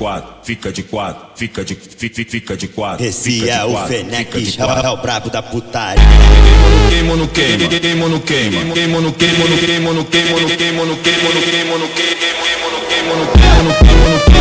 quatro, fica de quatro, fica de quatro. Esse é o Fenech, é o brabo da putaria. Queimo no queima, queimo no queima, queimo no queimo no queimo no queimo no queimo no queimo no queimo no queimo no queimo no queimo no queimo no queimo.